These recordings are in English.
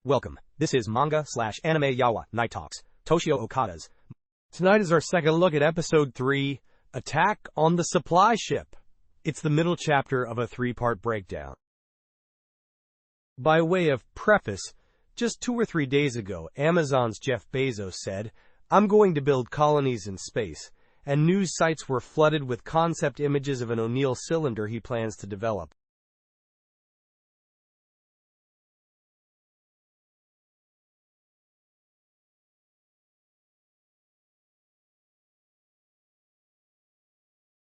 Welcome. This is manga/anime Yawa Night Talks, Toshio Okada's. Tonight is our second look at Episode 3, Attack on the Supply Ship. It's the middle chapter of a three-part breakdown. By way of preface, just 2 or 3 days ago, Amazon's Jeff Bezos said, "I'm going to build colonies in space," and news sites were flooded with concept images of an O'Neill cylinder he plans to develop.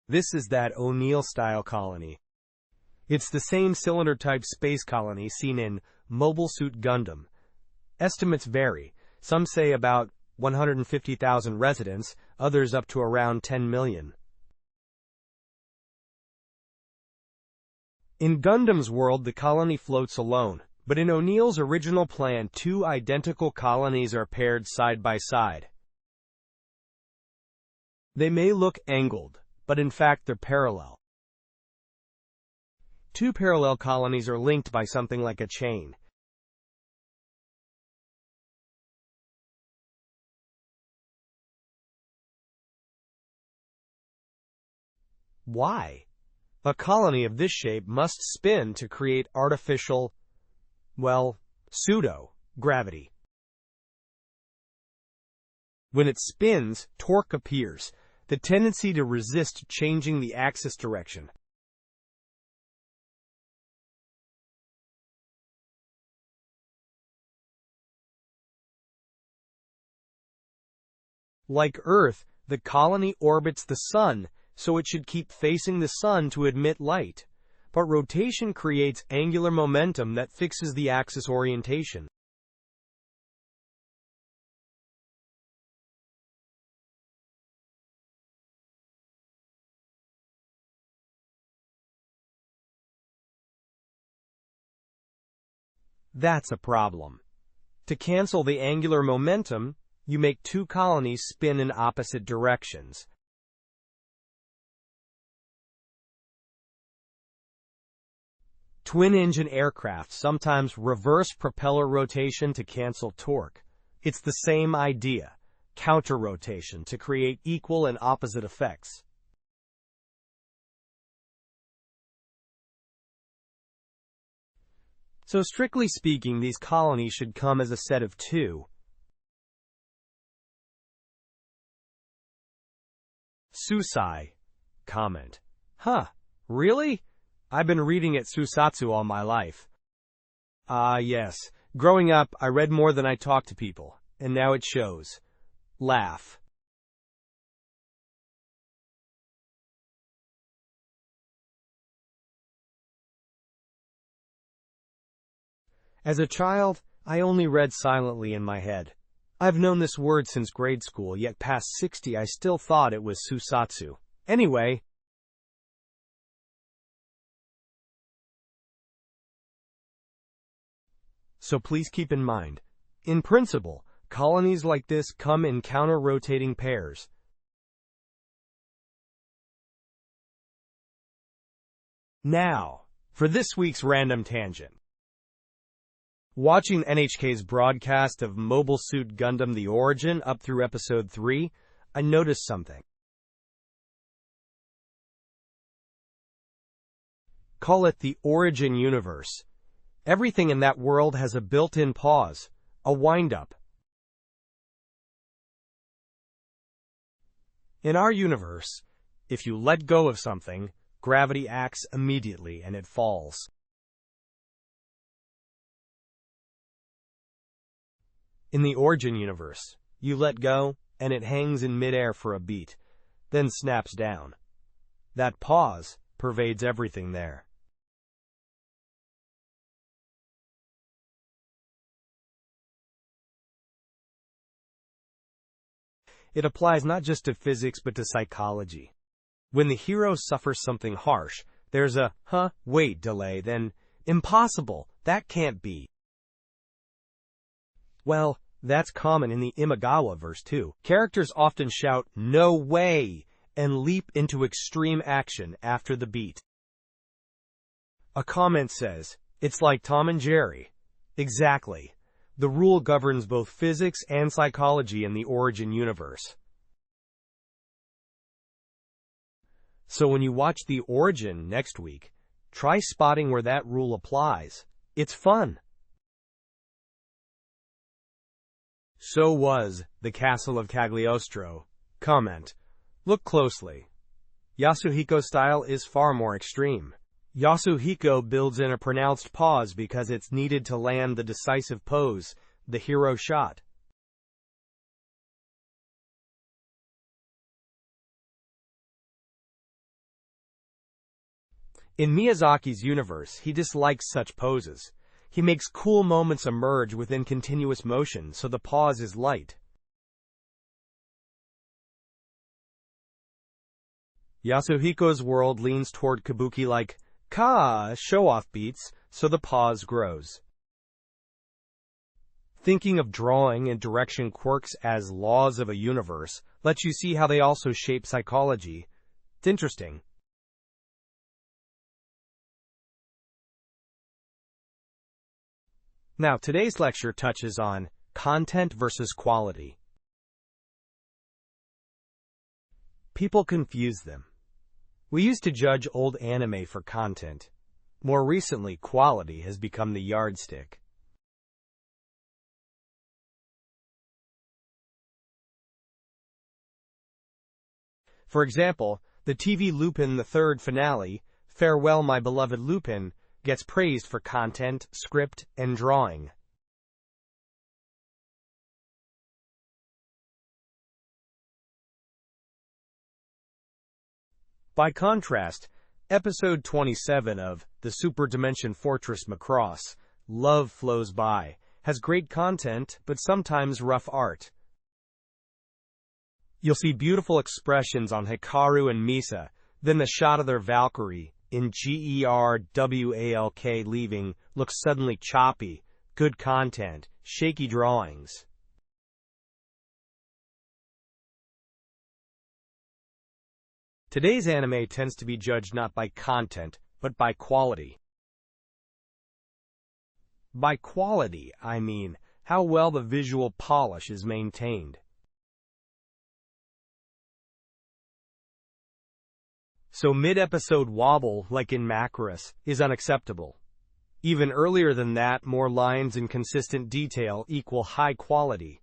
This is that O'Neill-style colony. It's the same cylinder-type space colony seen in Mobile Suit Gundam. Estimates vary. Some say about 150,000 residents, others up to around 10 million. In Gundam's world, the colony floats alone, but in O'Neill's original plan, 2 identical colonies are paired side by side. They may look angled, but in fact they're parallel. 2 parallel colonies are linked by something like a chain. Why? A colony of this shape must spin to create artificial, pseudo-gravity. When it spins, torque appears, the tendency to resist changing the axis direction. Like Earth, the colony orbits the Sun, so it should keep facing the Sun to emit light. But rotation creates angular momentum that fixes the axis orientation. That's a problem. To cancel the angular momentum, you make 2 colonies spin in opposite directions. Twin-engine aircraft sometimes reverse propeller rotation to cancel torque. It's the same idea, counter-rotation to create equal and opposite effects. So strictly speaking, these colonies should come as a set of 2. Susai. Comment. Huh, really? I've been reading at Susatsu all my life. Yes. Growing up, I read more than I talked to people, and now it shows. Laugh. As a child, I only read silently in my head. I've known this word since grade school, yet past 60 I still thought it was Susatsu. Anyway. So please keep in mind, in principle, colonies like this come in counter-rotating pairs. Now, for this week's random tangent. Watching NHK's broadcast of Mobile Suit Gundam The Origin up through Episode 3, I noticed something. Call it the Origin universe. Everything in that world has a built-in pause, a wind-up. In our universe, if you let go of something, gravity acts immediately and it falls. In the Origin universe, you let go, and it hangs in midair for a beat, then snaps down. That pause pervades everything there. It applies not just to physics but to psychology. When the hero suffers something harsh, there's a, wait delay, then, impossible, that can't be. Well, that's common in the Imagawa verse too. Characters often shout, "No way!" and leap into extreme action after the beat. A comment says, "It's like Tom and Jerry." Exactly. The rule governs both physics and psychology in the Origin universe. So when you watch The Origin next week, try spotting where that rule applies. It's fun. So was the Castle of Cagliostro. Comment. Look closely. Yasuhiko's style is far more extreme. Yasuhiko builds in a pronounced pause because it's needed to land the decisive pose, the hero shot. In Miyazaki's universe, he dislikes such poses. He makes cool moments emerge within continuous motion, so the pause is light. Yasuhiko's world leans toward kabuki-like show-off beats, so the pause grows. Thinking of drawing and direction quirks as laws of a universe lets you see how they also shape psychology. It's interesting. Now, today's lecture touches on content versus quality. People confuse them. We used to judge old anime for content. More recently, quality has become the yardstick. For example, the TV Lupin III finale, Farewell My Beloved Lupin, gets praised for content, script, and drawing. By contrast, episode 27 of The Super Dimension Fortress Macross, Love Flows By, has great content, but sometimes rough art. You'll see beautiful expressions on Hikaru and Misa, then the shot of their Valkyrie, in GERWALK leaving, looks suddenly choppy, good content, shaky drawings. Today's anime tends to be judged not by content, but by quality. By quality, I mean how well the visual polish is maintained. So mid-episode wobble, like in Macross, is unacceptable. Even earlier than that, more lines and consistent detail equal high quality.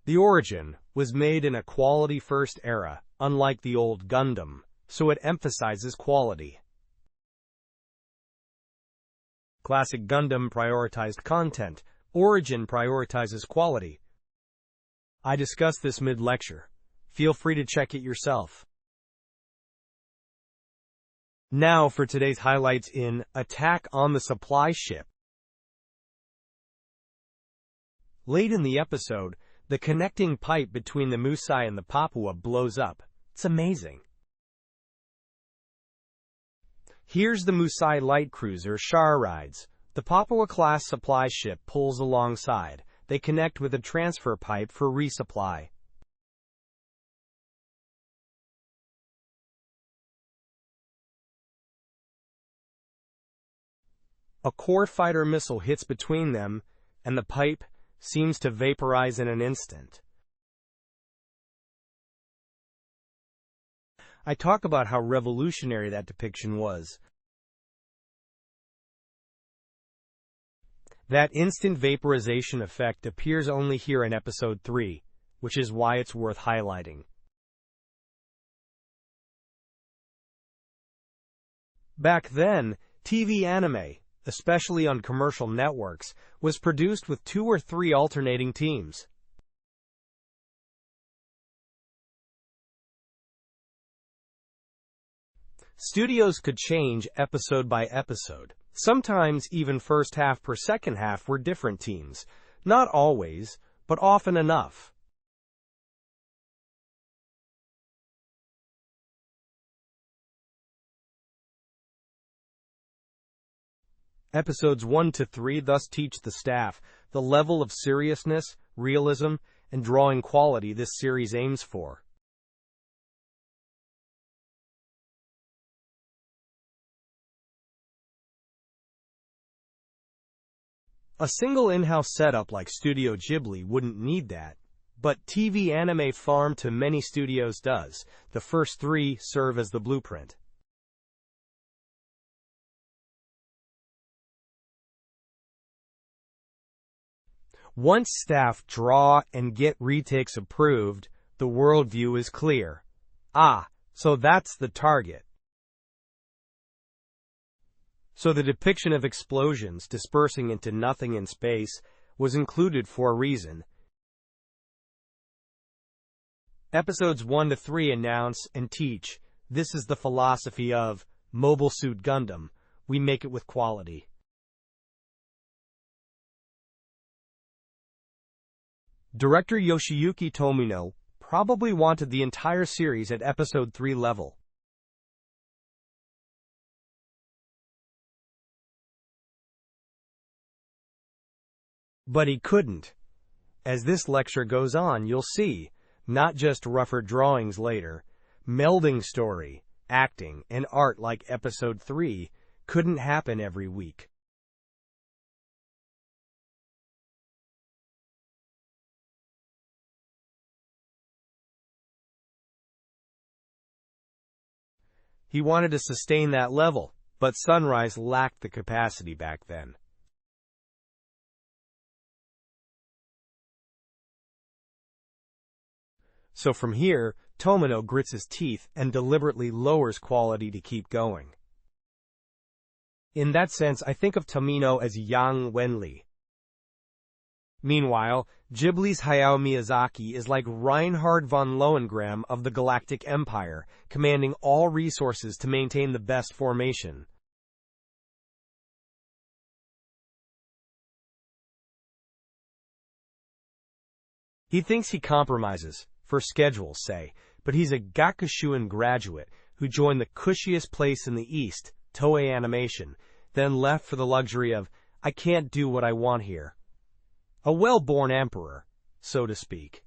The Origin was made in a quality-first era, unlike the old Gundam, so it emphasizes quality. Classic Gundam prioritized content. Origin prioritizes quality. I discussed this mid-lecture. Feel free to check it yourself. Now for today's highlights in Attack on the Supply Ship. Late in the episode, the connecting pipe between the Musai and the Papua blows up. It's amazing. Here's the Musai light cruiser Shar rides. The Papua-class supply ship pulls alongside. They connect with a transfer pipe for resupply. A core fighter missile hits between them, and the pipe seems to vaporize in an instant. I talk about how revolutionary that depiction was. That instant vaporization effect appears only here in episode 3, which is why it's worth highlighting. Back then, TV anime, especially on commercial networks, was produced with 2 or 3 alternating teams. Studios could change episode by episode. Sometimes even first half per second half were different teams. Not always, but often enough. Episodes 1 to 3 thus teach the staff the level of seriousness, realism, and drawing quality this series aims for. A single in-house setup like Studio Ghibli wouldn't need that, but TV anime farm to many studios does. The first 3 serve as the blueprint. Once staff draw and get retakes approved, the worldview is clear. So that's the target. So the depiction of explosions dispersing into nothing in space was included for a reason. Episodes 1 to 3 announce and teach, this is the philosophy of Mobile Suit Gundam. We make it with quality. Director Yoshiyuki Tomino probably wanted the entire series at Episode 3 level. But he couldn't. As this lecture goes on, you'll see, not just rougher drawings later, melding story, acting, and art like Episode 3 couldn't happen every week. He wanted to sustain that level, but Sunrise lacked the capacity back then. So from here, Tomino grits his teeth and deliberately lowers quality to keep going. In that sense, I think of Tomino as Yang Wenli. Meanwhile, Ghibli's Hayao Miyazaki is like Reinhard von Lohengram of the Galactic Empire, commanding all resources to maintain the best formation. He thinks he compromises, for schedule's sake, but he's a Gakushuin graduate who joined the cushiest place in the East, Toei Animation, then left for the luxury of, I can't do what I want here. A well-born emperor, so to speak.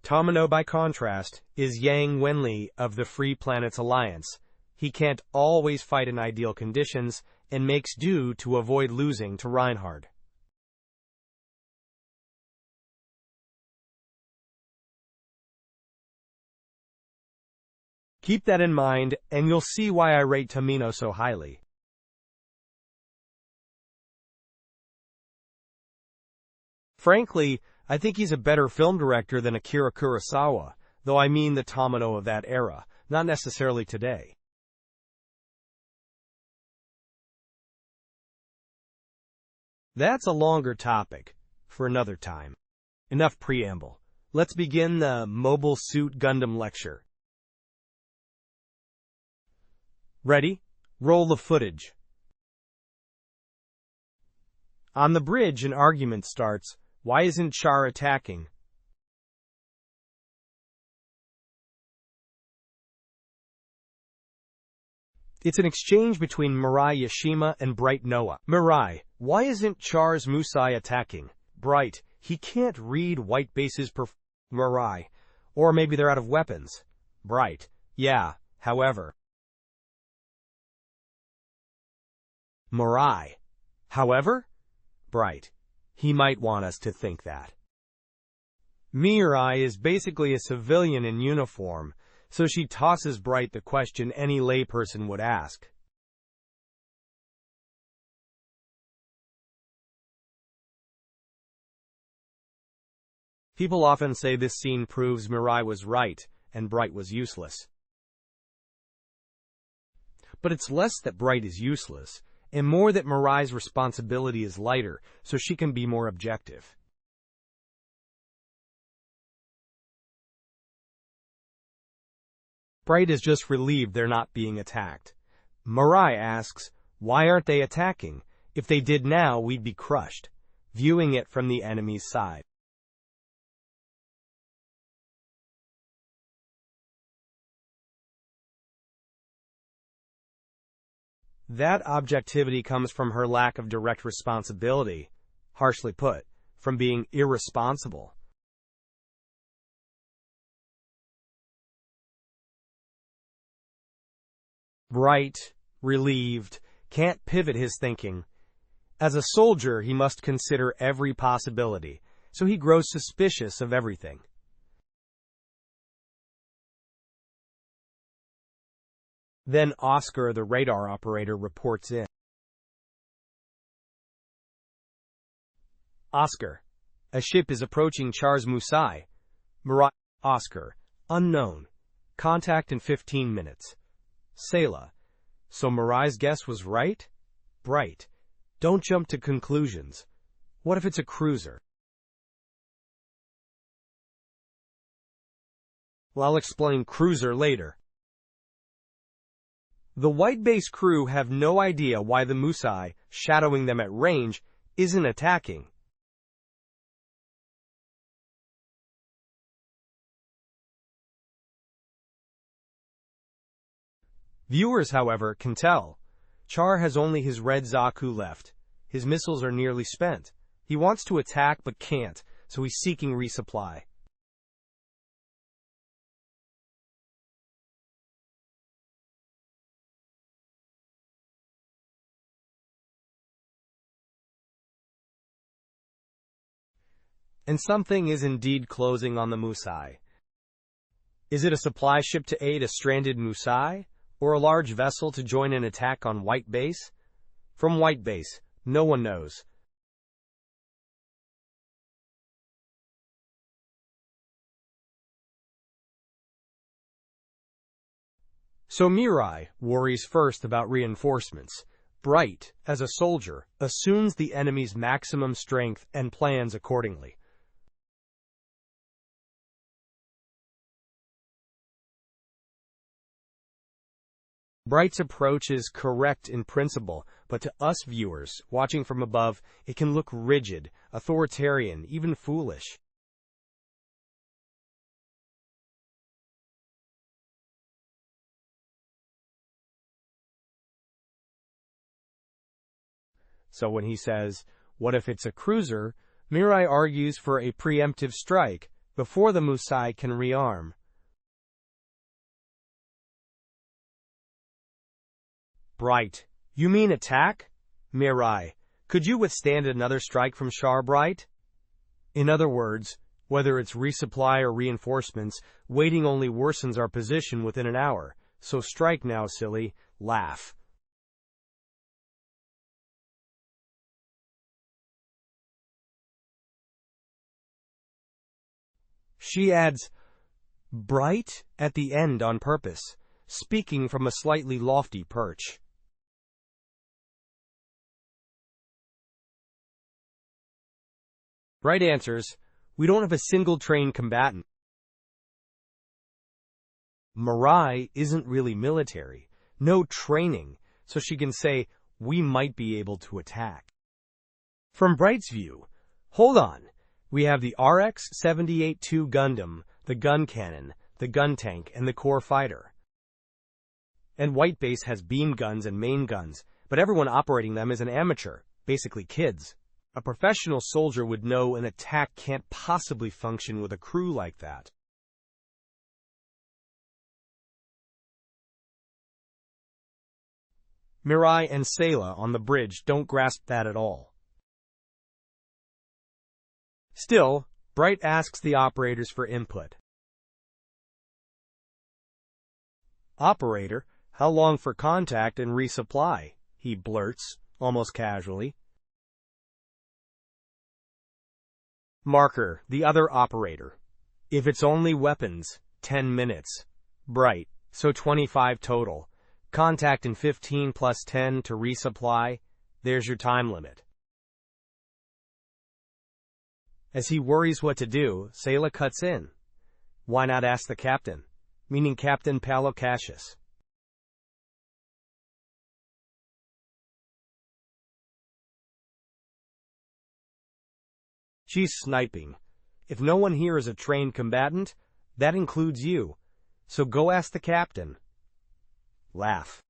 Tomino, by contrast, is Yang Wenli of the Free Planets Alliance. He can't always fight in ideal conditions and makes do to avoid losing to Reinhard. Keep that in mind, and you'll see why I rate Tomino so highly. Frankly, I think he's a better film director than Akira Kurosawa, though I mean the Tomino of that era, not necessarily today. That's a longer topic, for another time. Enough preamble. Let's begin the Mobile Suit Gundam lecture. Ready? Roll the footage. On the bridge, an argument starts. Why isn't Char attacking? It's an exchange between Mirai Yashima and Bright Noah. Mirai, why isn't Char's Musai attacking? Bright, he can't read white bases per... Mirai, or maybe they're out of weapons. Bright, yeah, however. Mirai, however? Bright, he might want us to think that. Mirai is basically a civilian in uniform, so she tosses Bright the question any layperson would ask. People often say this scene proves Mirai was right and Bright was useless. But it's less that Bright is useless, and more that Mirai's responsibility is lighter, so she can be more objective. Bright is just relieved they're not being attacked. Mirai asks, why aren't they attacking? If they did now, we'd be crushed, viewing it from the enemy's side. That objectivity comes from her lack of direct responsibility, harshly put, from being irresponsible. Bright, relieved, can't pivot his thinking. As a soldier, he must consider every possibility, so he grows suspicious of everything. Then Oscar, the radar operator, reports in. Oscar, a ship is approaching Char's Musai. Mirai. Oscar, unknown. Contact in 15 minutes. Sayla, so Mirai's guess was right? Bright, don't jump to conclusions. What if it's a cruiser? Well, I'll explain cruiser later. The white base crew have no idea why the Musai, shadowing them at range, isn't attacking. Viewers, however, can tell. Char has only his red Zaku left. His missiles are nearly spent. He wants to attack but can't, so he's seeking resupply. And something is indeed closing on the Musai. Is it a supply ship to aid a stranded Musai? Or a large vessel to join an attack on White Base? From White Base, no one knows. So Mirai worries first about reinforcements. Bright, as a soldier, assumes the enemy's maximum strength and plans accordingly. Bright's approach is correct in principle, but to us viewers, watching from above, it can look rigid, authoritarian, even foolish. So when he says, what if it's a cruiser, Mirai argues for a preemptive strike before the Musai can rearm. Bright, you mean attack? Mirai, could you withstand another strike from Char, Bright? In other words, whether it's resupply or reinforcements, waiting only worsens our position within an hour. So strike now, silly. Laugh. She adds, Bright at the end on purpose, speaking from a slightly lofty perch. Bright answers, we don't have a single trained combatant. Mirai isn't really military, no training, so she can say, we might be able to attack. From Bright's view, hold on, we have the RX-78-2 Gundam, the gun cannon, the gun tank, and the core fighter. And White Base has beam guns and main guns, but everyone operating them is an amateur, basically kids. A professional soldier would know an attack can't possibly function with a crew like that. Mirai and Sayla on the bridge don't grasp that at all. Still, Bright asks the operators for input. Operator, how long for contact and resupply? He blurts, almost casually. Marker, the other operator. If it's only weapons, 10 minutes. Bright, so 25 total. Contact in 15 plus 10 to resupply. There's your time limit. As he worries what to do, Sayla cuts in. Why not ask the captain? Meaning Captain Palo Cassius. She's sniping. If no one here is a trained combatant, that includes you. So go ask the captain. Laugh.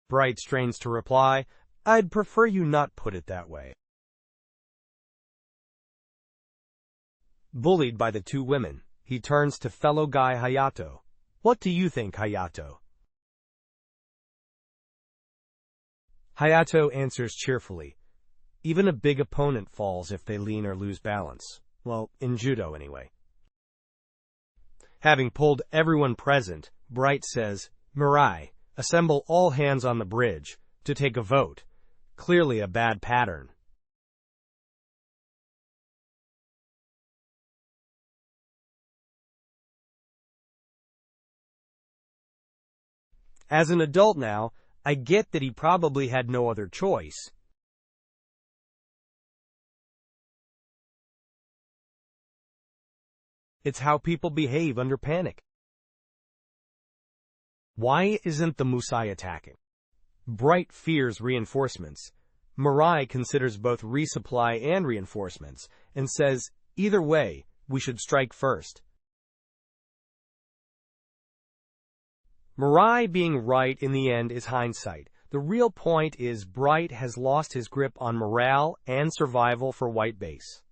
Bright strains to reply, I'd prefer you not put it that way. Bullied by the two women, he turns to fellow guy Hayato. What do you think, Hayato? Hayato answers cheerfully. Even a big opponent falls if they lean or lose balance. Well, in judo anyway. Having pulled everyone present, Bright says, Mirai, assemble all hands on the bridge, to take a vote. Clearly a bad pattern. As an adult now, I get that he probably had no other choice. It's how people behave under panic. Why isn't the Musai attacking? Bright fears reinforcements. Mirai considers both resupply and reinforcements, and says, either way, we should strike first. Mirai being right in the end is hindsight. The real point is Bright has lost his grip on morale and survival for White Base.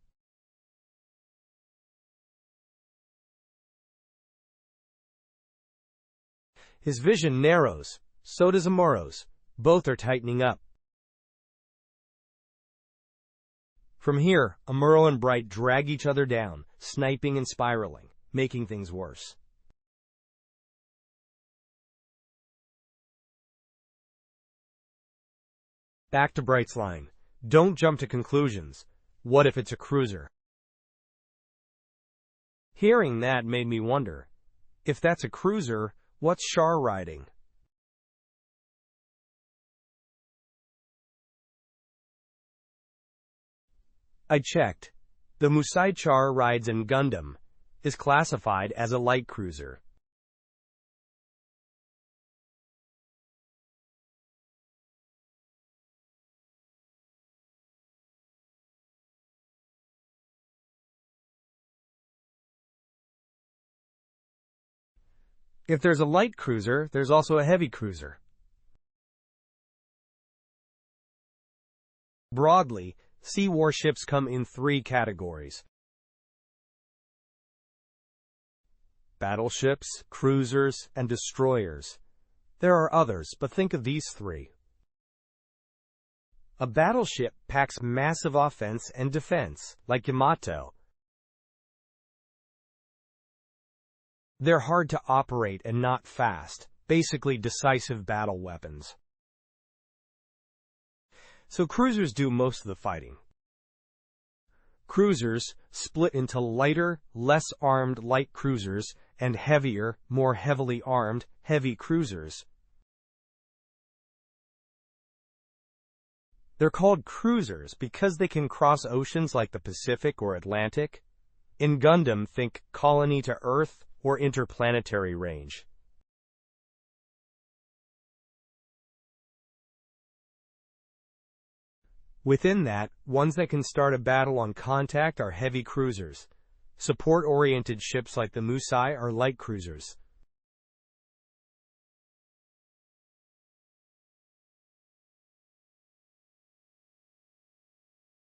His vision narrows, so does Amuro's. Both are tightening up. From here, Amuro and Bright drag each other down, sniping and spiraling, making things worse. Back to Bright's line. Don't jump to conclusions. What if it's a cruiser? Hearing that made me wonder, if that's a cruiser, what's Char riding? I checked. The Musai Char rides in Gundam, is classified as a light cruiser. If there's a light cruiser, there's also a heavy cruiser. Broadly, sea warships come in three categories: battleships, cruisers, and destroyers. There are others, but think of these three. A battleship packs massive offense and defense, like Yamato. They're hard to operate and not fast, basically decisive battle weapons. So cruisers do most of the fighting. Cruisers split into lighter, less armed light cruisers and heavier, more heavily armed, heavy cruisers. They're called cruisers because they can cross oceans like the Pacific or Atlantic. In Gundam, think colony to Earth or interplanetary range. Within that, ones that can start a battle on contact are heavy cruisers. Support-oriented ships like the Musai are light cruisers.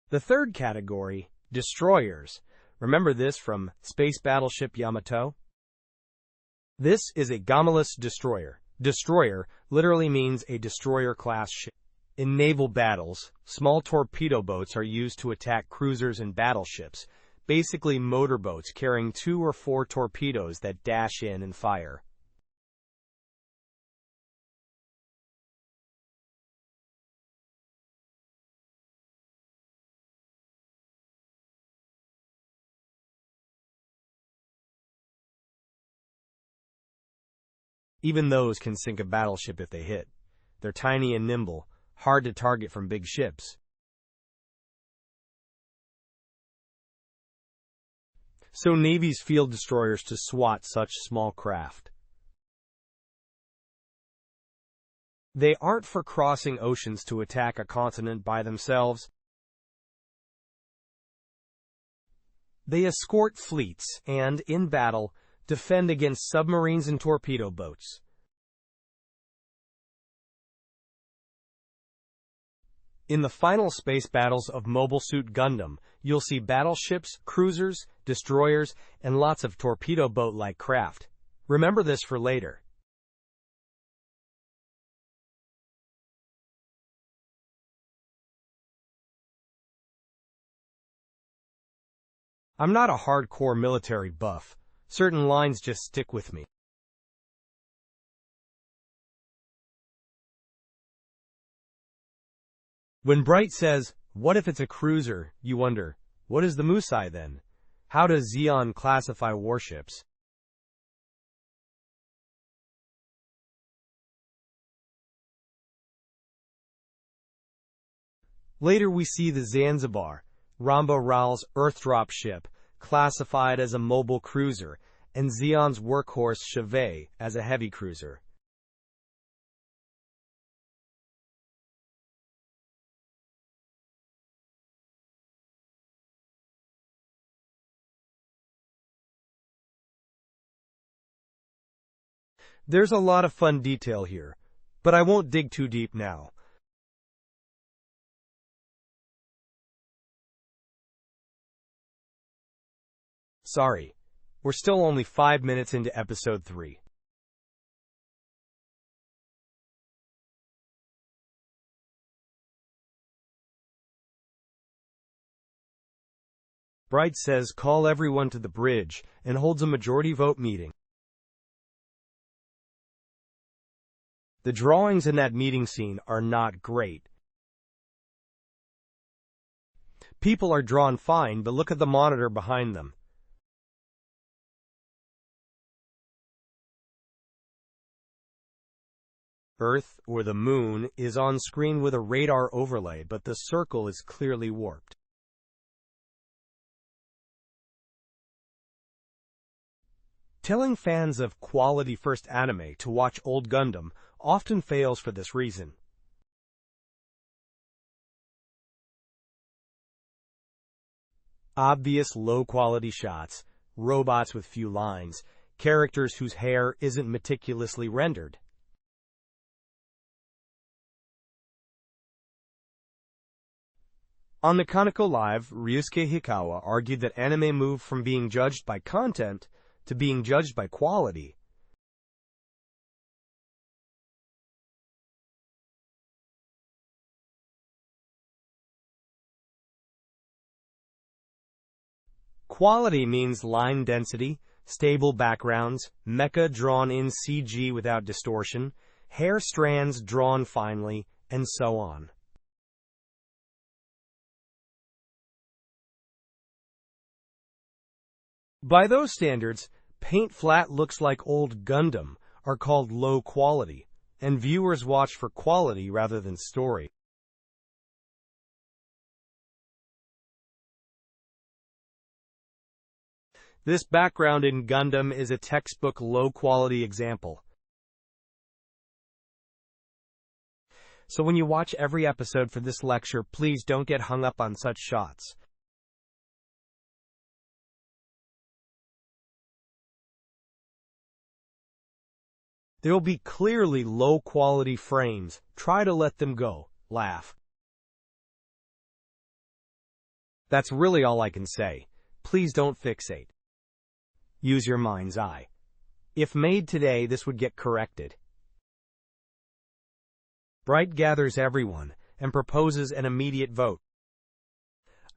The third category, destroyers. Remember this from Space Battleship Yamato? This is a Gamalus destroyer. Destroyer literally means a destroyer-class ship. In naval battles, small torpedo boats are used to attack cruisers and battleships, basically motorboats carrying 2 or 4 torpedoes that dash in and fire. Even those can sink a battleship if they hit. They're tiny and nimble, hard to target from big ships. So navies field destroyers to swat such small craft. They aren't for crossing oceans to attack a continent by themselves. They escort fleets and, in battle, defend against submarines and torpedo boats. In the final space battles of Mobile Suit Gundam, you'll see battleships, cruisers, destroyers, and lots of torpedo boat-like craft. Remember this for later. I'm not a hardcore military buff. Certain lines just stick with me. When Bright says, "What if it's a cruiser?" you wonder, what is the Musai then? How does Zeon classify warships? Later we see the Zanzibar, Ramba Ral's Earthdrop ship, classified as a mobile cruiser, and Zeon's workhorse Chivvay as a heavy cruiser. There's a lot of fun detail here, but I won't dig too deep now. Sorry, we're still only 5 minutes into episode 3. Bright says call everyone to the bridge and holds a majority vote meeting. The drawings in that meeting scene are not great. People are drawn fine, but look at the monitor behind them. Earth, or the moon, is on screen with a radar overlay, but the circle is clearly warped. Telling fans of quality-first anime to watch old Gundam often fails for this reason. Obvious low-quality shots, robots with few lines, characters whose hair isn't meticulously rendered. On the Kaneko Live, Ryusuke Hikawa argued that anime moved from being judged by content to being judged by quality. Quality means line density, stable backgrounds, mecha drawn in CG without distortion, hair strands drawn finely, and so on. By those standards, paint flat looks like old Gundam are called low quality, and viewers watch for quality rather than story. This background in Gundam is a textbook low-quality example. So when you watch every episode for this lecture, please don't get hung up on such shots. There will be clearly low-quality frames. Try to let them go. Laugh. That's really all I can say. Please don't fixate. Use your mind's eye. If made today, this would get corrected. Bright gathers everyone and proposes an immediate vote.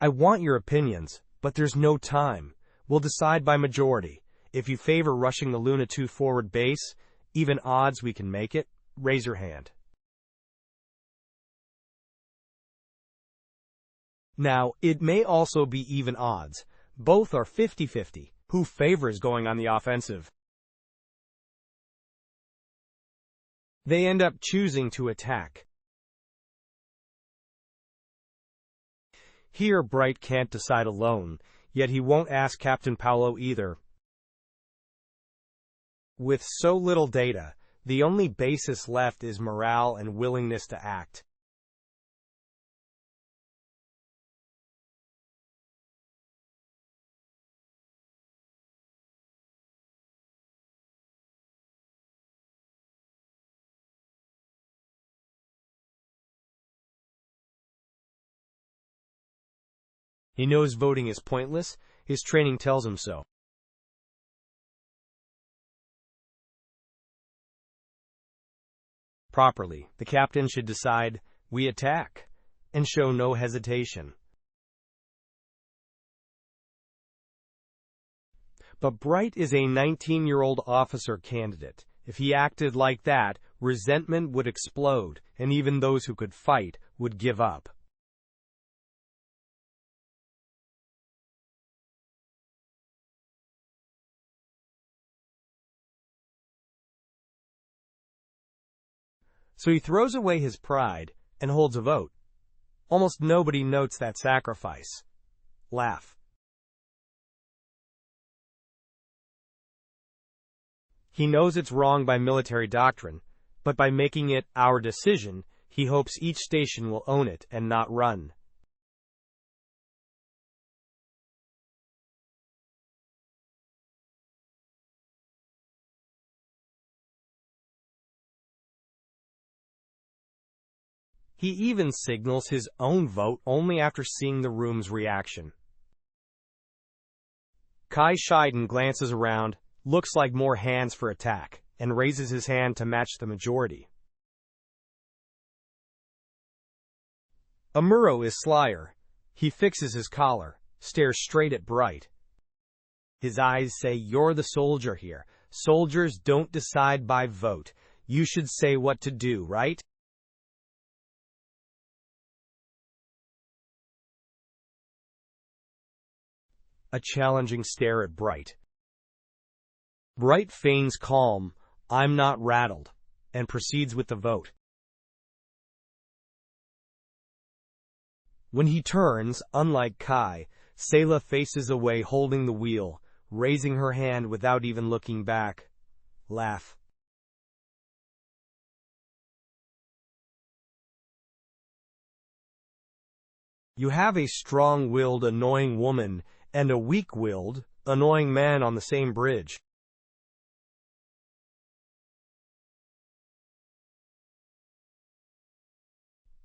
I want your opinions, but there's no time. We'll decide by majority. If you favor rushing the Luna 2 forward base, even odds we can make it, raise your hand. Now, it may also be even odds. Both are 50-50. Who favors going on the offensive? They end up choosing to attack. Here, Bright can't decide alone, yet he won't ask Captain Paolo either. With so little data, the only basis left is morale and willingness to act. He knows voting is pointless. His training tells him so. Properly, the captain should decide, we attack, and show no hesitation. But Bright is a 19-year-old officer candidate. If he acted like that, resentment would explode, and even those who could fight would give up. So he throws away his pride and holds a vote. Almost nobody notes that sacrifice. Laugh. He knows it's wrong by military doctrine, but by making it our decision, he hopes each station will own it and not run. He even signals his own vote only after seeing the room's reaction. Kai Shiden glances around, looks like more hands for attack, and raises his hand to match the majority. Amuro is slyer. He fixes his collar, stares straight at Bright. His eyes say, "You're the soldier here. Soldiers don't decide by vote. You should say what to do, right?" A challenging stare at Bright. Bright feigns calm, "I'm not rattled," and proceeds with the vote. When he turns, unlike Kai, Sayla faces away holding the wheel, raising her hand without even looking back. Laugh. You have a strong-willed, annoying woman and a weak-willed, annoying man on the same bridge.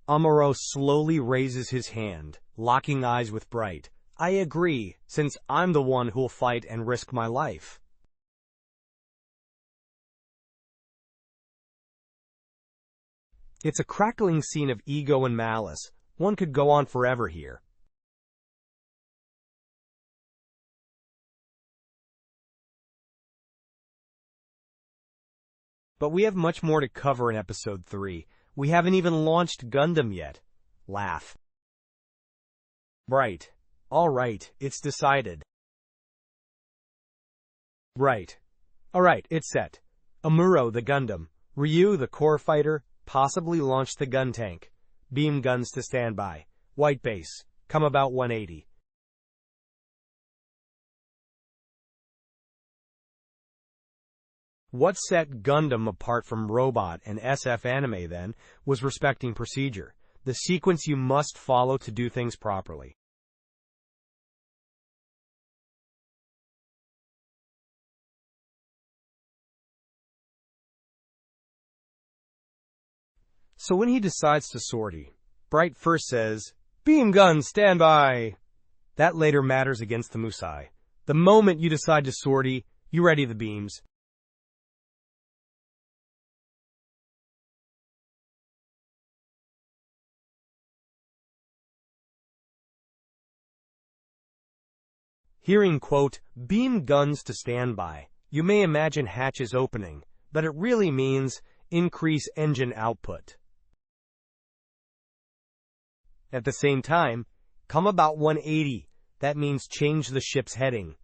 Amuro slowly raises his hand, locking eyes with Bright. "I agree, since I'm the one who'll fight and risk my life." It's a crackling scene of ego and malice. One could go on forever here. But we have much more to cover in episode 3. We haven't even launched Gundam yet. Laugh. Bright. All right, it's decided. Right. All right, it's set. Amuro the Gundam, Ryu the core fighter, possibly launch the gun tank. Beam guns to standby. White base. Come about 180. What set Gundam apart from Robot and SF anime, then, was respecting procedure, the sequence you must follow to do things properly. So when he decides to sortie, Bright first says, "Beam guns, stand by!" That later matters against the Musai. The moment you decide to sortie, you ready the beams. Hearing, quote, "beam guns to standby," you may imagine hatches opening, but it really means increase engine output. At the same time, come about 180. That means change the ship's heading.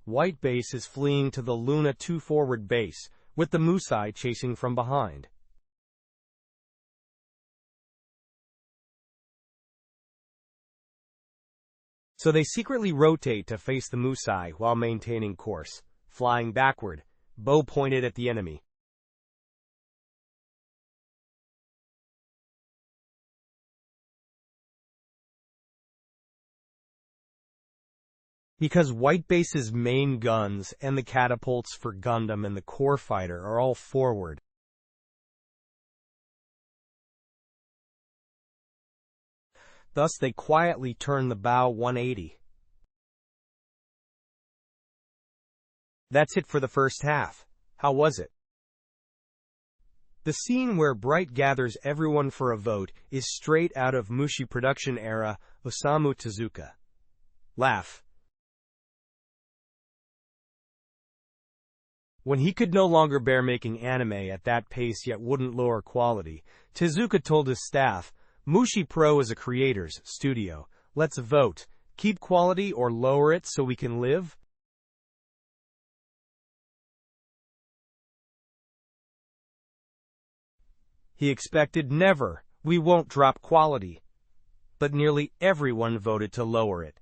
White base is fleeing to the Luna 2 forward base, with the Musai chasing from behind. So they secretly rotate to face the Musai while maintaining course, flying backward, bow pointed at the enemy. Because White Base's main guns and the catapults for Gundam and the core fighter are all forward, Thus they quietly turn the bow 180. That's it for the first half. How was it? The scene where Bright gathers everyone for a vote is straight out of Mushi production era Osamu Tezuka. Laugh. When he could no longer bear making anime at that pace yet wouldn't lower quality, Tezuka told his staff, Mushi Pro is a creator's studio. Let's vote. Keep quality or lower it so we can live? He expected never. We won't drop quality. But nearly everyone voted to lower it.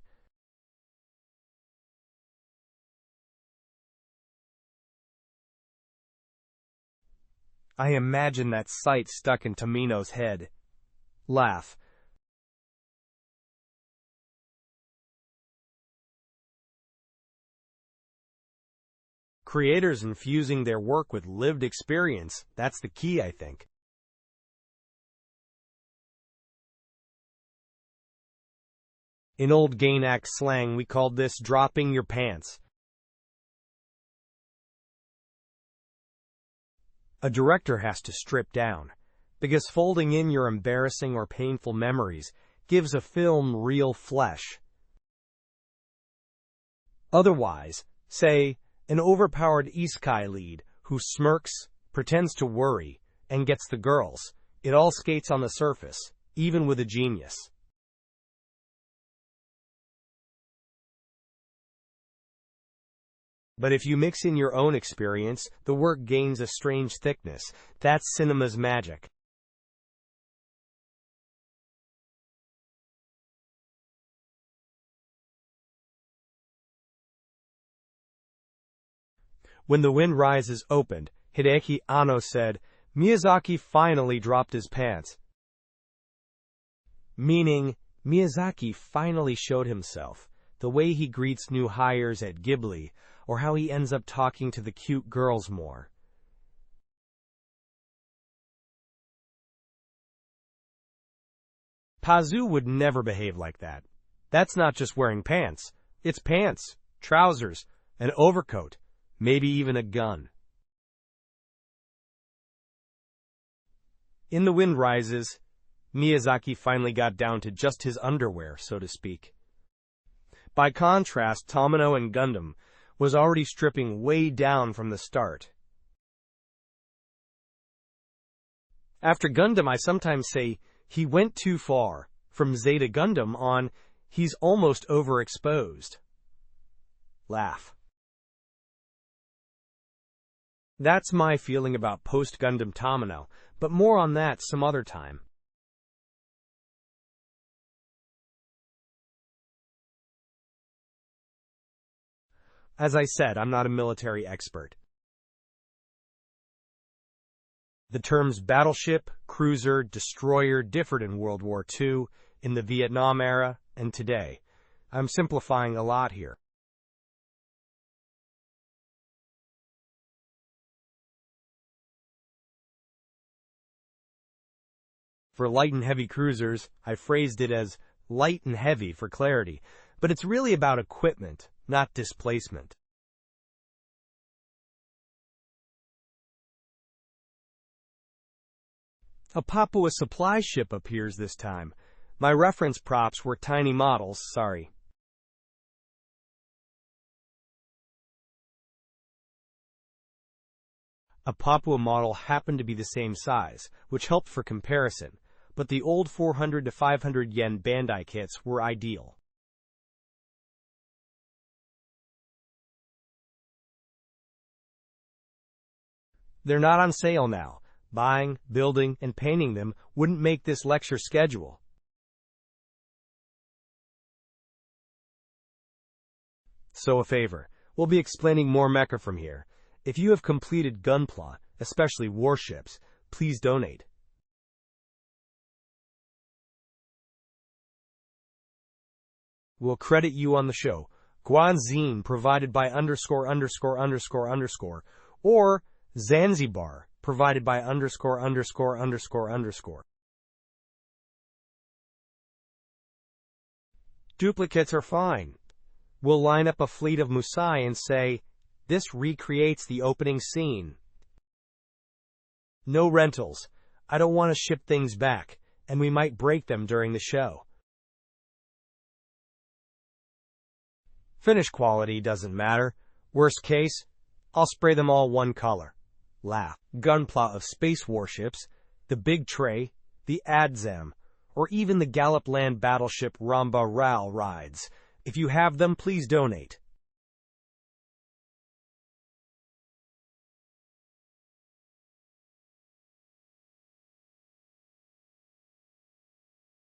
I imagine that sight stuck in Tomino's head. Laugh. Creators infusing their work with lived experience, that's the key, I think. In old Gainac slang, we called this dropping your pants. A director has to strip down, because folding in your embarrassing or painful memories gives a film real flesh. Otherwise, say, an overpowered isekai lead who smirks, pretends to worry, and gets the girls. It all skates on the surface, even with a genius. But if you mix in your own experience, the work gains a strange thickness. That's cinema's magic. When The Wind Rises opened, Hideaki Anno said, Miyazaki finally dropped his pants. Meaning, Miyazaki finally showed himself. The way he greets new hires at Ghibli, or how he ends up talking to the cute girls more. Pazu would never behave like that. That's not just wearing pants. It's pants, trousers, an overcoat, maybe even a gun. In The Wind Rises, Miyazaki finally got down to just his underwear, so to speak. By contrast, Tomino and Gundam was already stripping way down from the start. After Gundam, I sometimes say, he went too far. From Zeta Gundam on, he's almost overexposed. Laugh. That's my feeling about post-Gundam Tomino, but more on that some other time. As I said, I'm not a military expert. The terms battleship, cruiser, destroyer differed in World War II, in the Vietnam era, and today. I'm simplifying a lot here. For light and heavy cruisers, I phrased it as light and heavy for clarity, but it's really about equipment, not displacement. A Papua supply ship appears this time. My reference props were tiny models, sorry. A Papua model happened to be the same size, which helped for comparison, but the old 400 to 500 yen Bandai kits were ideal. They're not on sale now. Buying, building, and painting them wouldn't make this lecture schedule. So a favor. We'll be explaining more mecha from here. If you have completed Gunpla, especially warships, please donate. We'll credit you on the show. Guanzine provided by ______, or Zanzibar provided by ________. Duplicates are fine. We'll line up a fleet of Musai and say, this recreates the opening scene. No rentals. I don't want to ship things back, and we might break them during the show. Finish quality doesn't matter. Worst case, I'll spray them all one color. Laugh. Gunpla of space warships, the Big Tray, the Adzam, or even the Gallop Land battleship Ramba Ral rides. If you have them, please donate.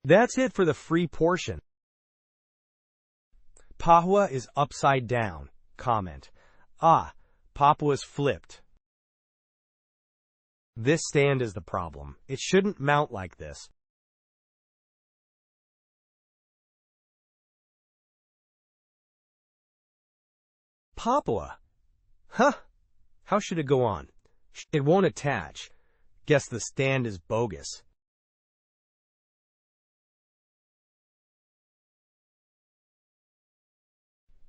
That's it for the free portion. Papua is upside down. Comment. Ah, Papua's flipped. This stand is the problem. It shouldn't mount like this. Papua. Huh? How should it go on? It won't attach. Guess the stand is bogus.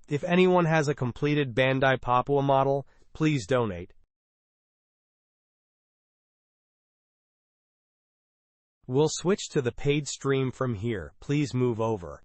If anyone has a completed Bandai Papua model, please donate. We'll switch to the paid stream from here. Please move over.